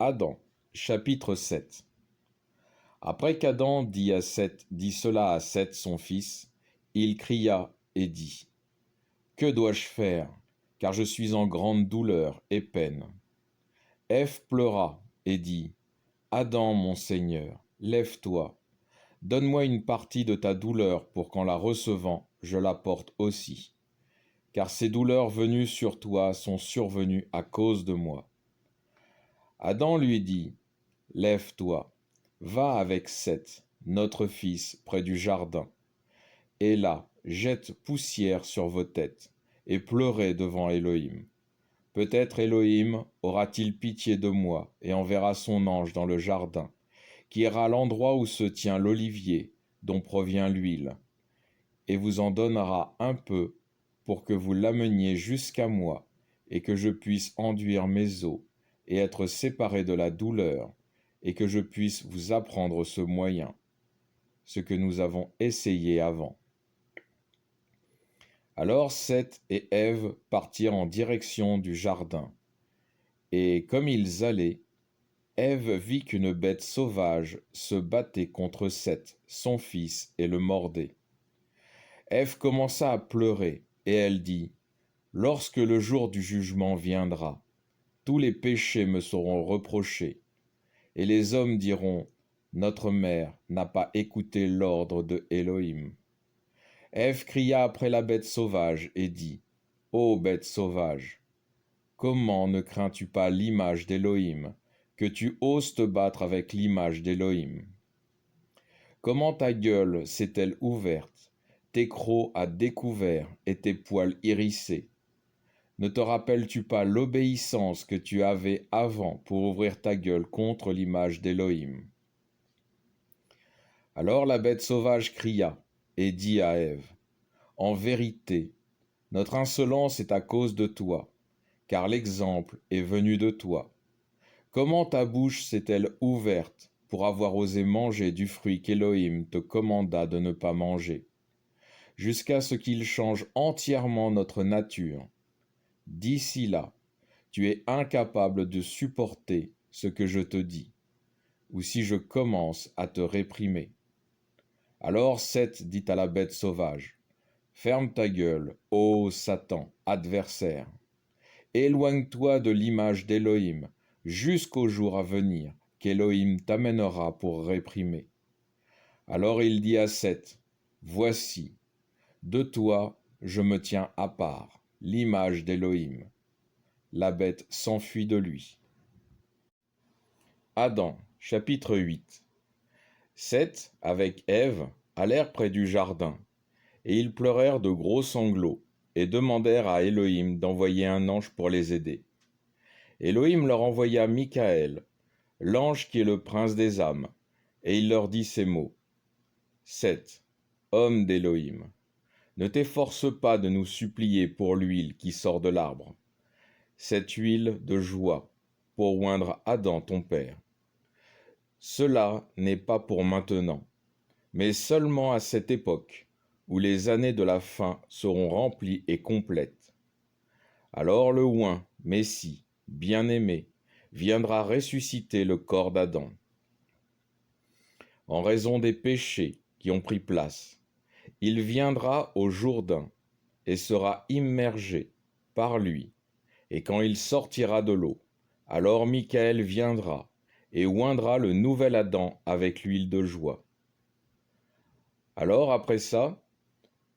Adam, chapitre 7. Après qu'Adam dit cela à Seth son fils, il cria et dit : Que dois-je faire, car je suis en grande douleur et peine. Ève pleura et dit : Adam, mon Seigneur, lève-toi, donne-moi une partie de ta douleur pour qu'en la recevant, je la porte aussi. Car ces douleurs venues sur toi sont survenues à cause de moi. Adam lui dit : Lève-toi, va avec Seth, notre fils, près du jardin, et là, jette poussière sur vos têtes, et pleurez devant Élohim. Peut-être Élohim aura-t-il pitié de moi, et enverra son ange dans le jardin, qui ira à l'endroit où se tient l'olivier, dont provient l'huile, et vous en donnera un peu, pour que vous l'ameniez jusqu'à moi, et que je puisse enduire mes os, et être séparé de la douleur, et que je puisse vous apprendre ce moyen, ce que nous avons essayé avant. Alors Seth et Ève partirent en direction du jardin, et comme ils allaient, Ève vit qu'une bête sauvage se battait contre Seth, son fils, et le mordait. Ève commença à pleurer, et elle dit : Lorsque le jour du jugement viendra, tous les péchés me seront reprochés, et les hommes diront : Notre mère n'a pas écouté l'ordre de Élohim. Ève cria après la bête sauvage et dit : Ô bête sauvage, comment ne crains-tu pas l'image d'Élohim, que tu oses te battre avec l'image d'Élohim ? Comment ta gueule s'est-elle ouverte, tes crocs à découvert et tes poils hérissés ? Ne te rappelles-tu pas l'obéissance que tu avais avant pour ouvrir ta gueule contre l'image d'Élohim ? Alors la bête sauvage cria et dit à Ève : En vérité, notre insolence est à cause de toi, car l'exemple est venu de toi. Comment ta bouche s'est-elle ouverte pour avoir osé manger du fruit qu'Élohim te commanda de ne pas manger, jusqu'à ce qu'il change entièrement notre nature ? D'ici là, tu es incapable de supporter ce que je te dis, ou si je commence à te réprimer. Alors Seth dit à la bête sauvage : Ferme ta gueule, ô Satan, adversaire. Éloigne-toi de l'image d'Élohim, jusqu'au jour à venir, qu'Élohim t'amènera pour réprimer. Alors il dit à Seth : Voici, de toi je me tiens à part, l'image d'Élohim. La bête s'enfuit de lui. Adam, chapitre 8. Seth, avec Ève, allèrent près du jardin, et ils pleurèrent de gros sanglots, et demandèrent à Élohim d'envoyer un ange pour les aider. Élohim leur envoya Michaël, l'ange qui est le prince des âmes, et il leur dit ces mots : Seth, homme d'Élohim, ne t'efforce pas de nous supplier pour l'huile qui sort de l'arbre, cette huile de joie, pour oindre Adam ton père. Cela n'est pas pour maintenant, mais seulement à cette époque, où les années de la fin seront remplies et complètes. Alors le oint, Messie, bien-aimé, viendra ressusciter le corps d'Adam. En raison des péchés qui ont pris place, il viendra au Jourdain et sera immergé par lui, et quand il sortira de l'eau, alors Michaël viendra et oindra le nouvel Adam avec l'huile de joie. Alors après ça,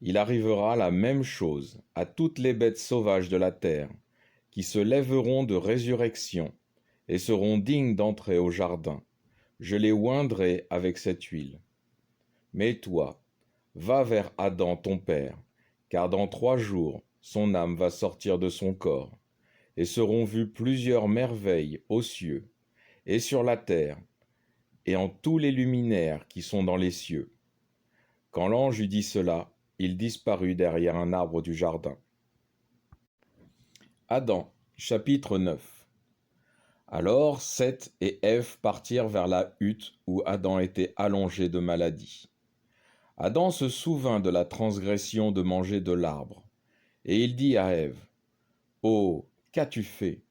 il arrivera la même chose à toutes les bêtes sauvages de la terre, qui se lèveront de résurrection et seront dignes d'entrer au jardin. Je les oindrai avec cette huile. Mais toi, va vers Adam ton père, car dans 3 jours, son âme va sortir de son corps, et seront vues plusieurs merveilles aux cieux, et sur la terre, et en tous les luminaires qui sont dans les cieux. Quand l'ange eut dit cela, il disparut derrière un arbre du jardin. Adam, chapitre 9. Alors Seth et Ève partirent vers la hutte où Adam était allongé de maladie. Adam se souvint de la transgression de manger de l'arbre, et il dit à Ève : Oh, qu'as-tu fait ?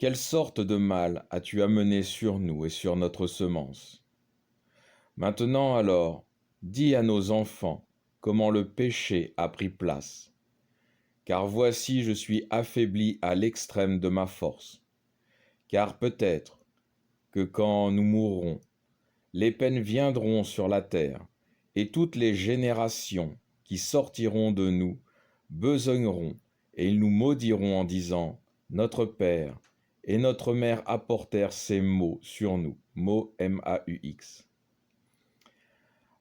Quelle sorte de mal as-tu amené sur nous et sur notre semence? Maintenant alors, dis à nos enfants comment le péché a pris place. Car voici je suis affaibli à l'extrême de ma force. Car peut-être que quand nous mourrons, les peines viendront sur la terre, et toutes les générations qui sortiront de nous besogneront, et ils nous maudiront en disant, Notre Père et notre Mère apportèrent ces maux sur nous, mots M-A-U-X.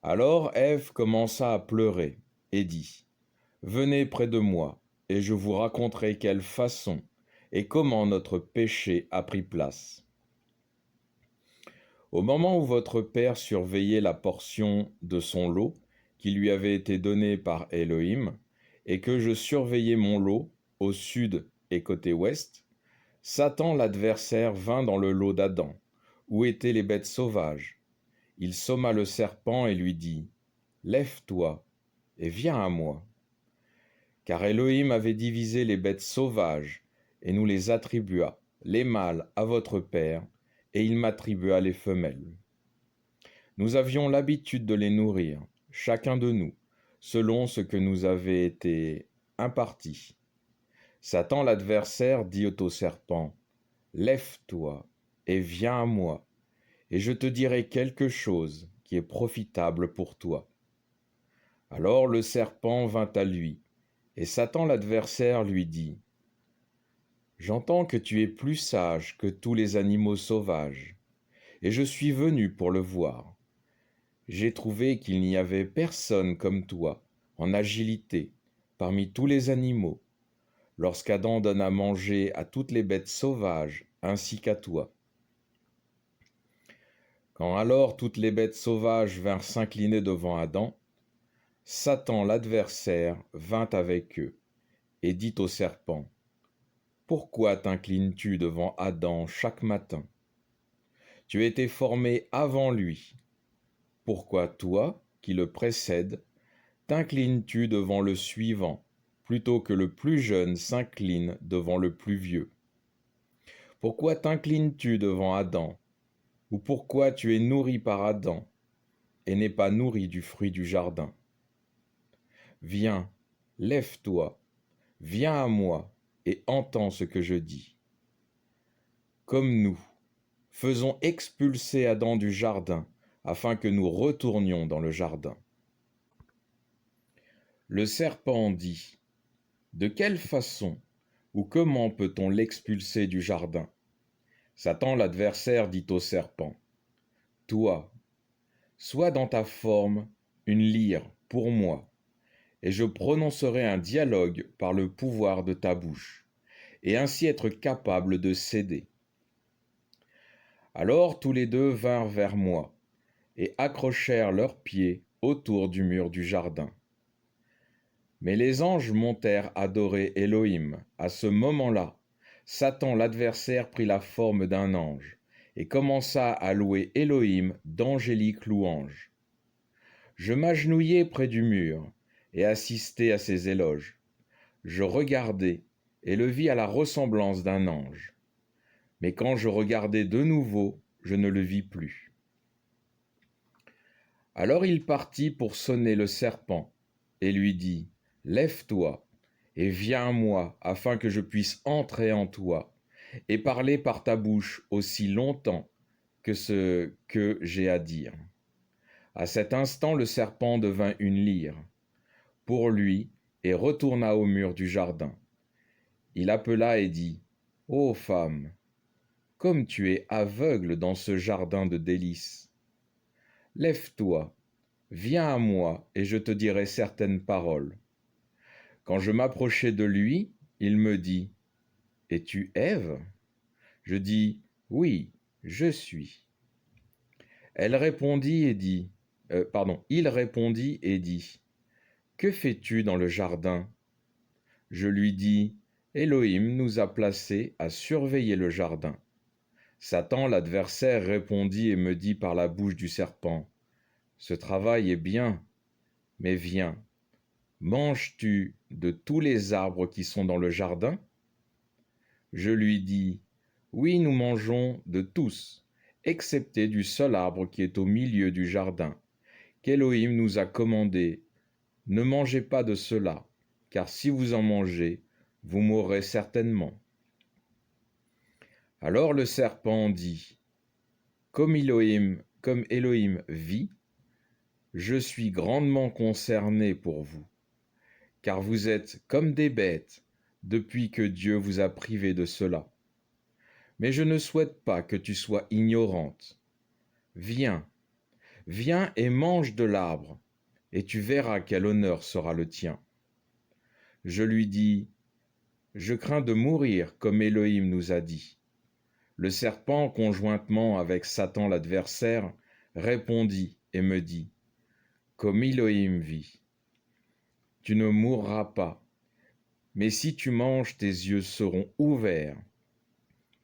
Alors Ève commença à pleurer et dit, Venez près de moi, et je vous raconterai quelle façon et comment notre péché a pris place. Au moment où votre père surveillait la portion de son lot qui lui avait été donnée par Elohim, et que je surveillais mon lot au sud et côté ouest, Satan l'adversaire vint dans le lot d'Adam, où étaient les bêtes sauvages. Il somma le serpent et lui dit, Lève-toi et viens à moi. Car Elohim avait divisé les bêtes sauvages et nous les attribua, les mâles à votre père, et il m'attribua les femelles. Nous avions l'habitude de les nourrir, chacun de nous, selon ce que nous avait été imparti. Satan l'adversaire dit au serpent, Lève-toi et viens à moi, et je te dirai quelque chose qui est profitable pour toi. Alors le serpent vint à lui, et Satan l'adversaire lui dit, J'entends que tu es plus sage que tous les animaux sauvages, et je suis venu pour le voir. J'ai trouvé qu'il n'y avait personne comme toi, en agilité, parmi tous les animaux, lorsqu'Adam donne à manger à toutes les bêtes sauvages, ainsi qu'à toi. Quand alors toutes les bêtes sauvages vinrent s'incliner devant Adam, Satan l'adversaire vint avec eux, et dit au serpent, Pourquoi t'inclines-tu devant Adam chaque matin? Tu as été formé avant lui. Pourquoi toi, qui le précèdes, t'inclines-tu devant le suivant, plutôt que le plus jeune s'incline devant le plus vieux? Pourquoi t'inclines-tu devant Adam? Ou pourquoi tu es nourri par Adam, et n'es pas nourri du fruit du jardin? Viens, lève-toi, viens à moi, et entends ce que je dis. Comme nous, faisons expulser Adam du jardin, afin que nous retournions dans le jardin. Le serpent dit, De quelle façon ou comment peut-on l'expulser du jardin? Satan l'adversaire dit au serpent, Toi, sois dans ta forme une lyre pour moi, et je prononcerai un dialogue par le pouvoir de ta bouche, et ainsi être capable de céder. Alors tous les deux vinrent vers moi, et accrochèrent leurs pieds autour du mur du jardin. Mais les anges montèrent adorer Elohim. À ce moment-là, Satan l'adversaire prit la forme d'un ange, et commença à louer Elohim d'angéliques louanges. Je m'agenouillai près du mur, et assistai à ses éloges. Je regardai, et le vis à la ressemblance d'un ange. Mais quand je regardai de nouveau, je ne le vis plus. Alors il partit pour sonner le serpent, et lui dit, Lève-toi, et viens à moi, afin que je puisse entrer en toi, et parler par ta bouche aussi longtemps que ce que j'ai à dire. À cet instant, le serpent devint une lyre pour lui, et retourna au mur du jardin. Il appela et dit, Ô femme, comme tu es aveugle dans ce jardin de délices, lève-toi, viens à moi, et je te dirai certaines paroles. Quand je m'approchai de lui, il me dit, Es-tu Ève? Je dis, Oui, je suis. Il répondit et dit, Que fais-tu dans le jardin? Je lui dis, Elohim nous a placés à surveiller le jardin. Satan, l'adversaire, répondit et me dit par la bouche du serpent, Ce travail est bien, mais viens, manges-tu de tous les arbres qui sont dans le jardin? Je lui dis, Oui, nous mangeons de tous, excepté du seul arbre qui est au milieu du jardin, qu'Élohim nous a commandé. Ne mangez pas de cela, car si vous en mangez, vous mourrez certainement. Alors le serpent dit, comme Élohim vit, je suis grandement concerné pour vous, car vous êtes comme des bêtes depuis que Dieu vous a privé de cela. Mais je ne souhaite pas que tu sois ignorante. Viens, viens et mange de l'arbre, et tu verras quel honneur sera le tien. Je lui dis, je crains de mourir comme Élohim nous a dit. Le serpent, conjointement avec Satan l'adversaire, répondit et me dit, comme Élohim vit, tu ne mourras pas, mais si tu manges, tes yeux seront ouverts,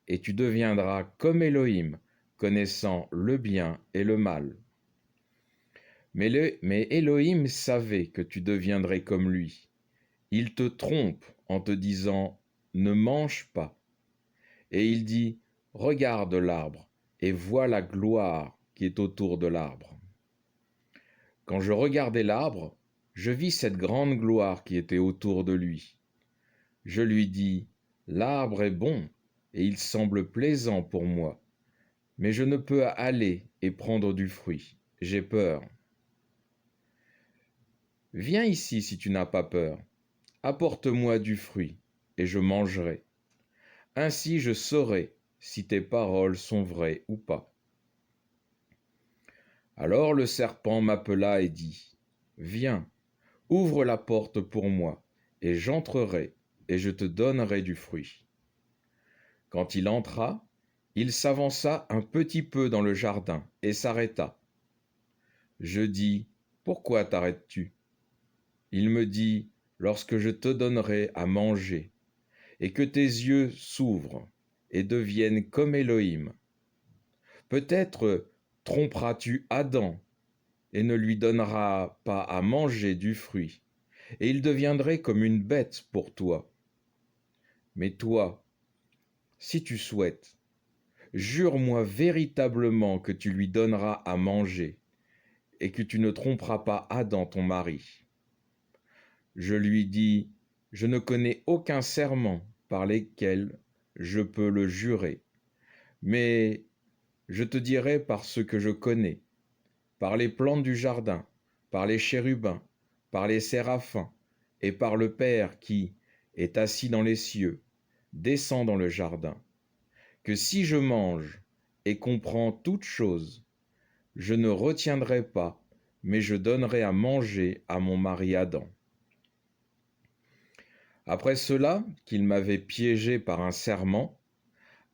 et tu deviendras comme Élohim, connaissant le bien et le mal. Mais Élohim savait que tu deviendrais comme lui. Il te trompe en te disant, ne mange pas. Et il dit, regarde l'arbre, et vois la gloire qui est autour de l'arbre. Quand je regardai l'arbre, je vis cette grande gloire qui était autour de lui. Je lui dis, l'arbre est bon, et il semble plaisant pour moi, mais je ne peux aller et prendre du fruit. J'ai peur. Viens ici si tu n'as pas peur. Apporte-moi du fruit, et je mangerai. Ainsi je saurai si tes paroles sont vraies ou pas. Alors le serpent m'appela et dit, viens, ouvre la porte pour moi, et j'entrerai, et je te donnerai du fruit. Quand il entra, il s'avança un petit peu dans le jardin et s'arrêta. Je dis, pourquoi t'arrêtes-tu? Il me dit, lorsque je te donnerai à manger, et que tes yeux s'ouvrent et deviennent comme Élohim. Peut-être tromperas-tu Adam et ne lui donneras pas à manger du fruit, et il deviendrait comme une bête pour toi. Mais toi, si tu souhaites, jure-moi véritablement que tu lui donneras à manger, et que tu ne tromperas pas Adam ton mari. Je lui dis, je ne connais aucun serment par lesquels je peux le jurer, mais je te dirai par ce que je connais, par les plantes du jardin, par les chérubins, par les séraphins, et par le Père qui est assis dans les cieux, descend dans le jardin, que si je mange et comprends toutes choses, je ne retiendrai pas, mais je donnerai à manger à mon mari Adam. Après cela, qu'il m'avait piégé par un serment,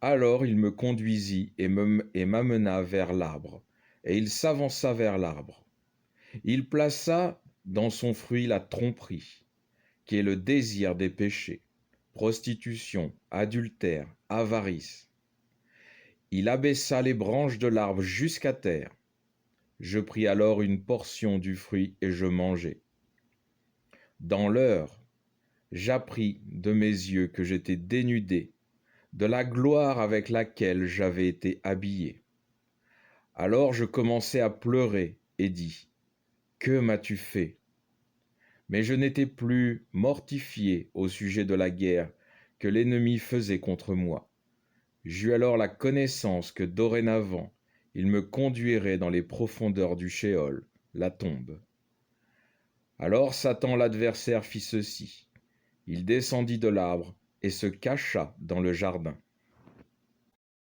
alors il me conduisit et m'amena vers l'arbre, et il s'avança vers l'arbre. Il plaça dans son fruit la tromperie, qui est le désir des péchés, prostitution, adultère, avarice. Il abaissa les branches de l'arbre jusqu'à terre. Je pris alors une portion du fruit et je mangeai. Dans l'heure, j'appris de mes yeux que j'étais dénudé de la gloire avec laquelle j'avais été habillé. Alors je commençai à pleurer et dis, que m'as-tu fait? Mais je n'étais plus mortifié au sujet de la guerre que l'ennemi faisait contre moi. J'eus alors la connaissance que dorénavant, il me conduirait dans les profondeurs du Shéol, la tombe. Alors Satan l'adversaire fit ceci. Il descendit de l'arbre et se cacha dans le jardin.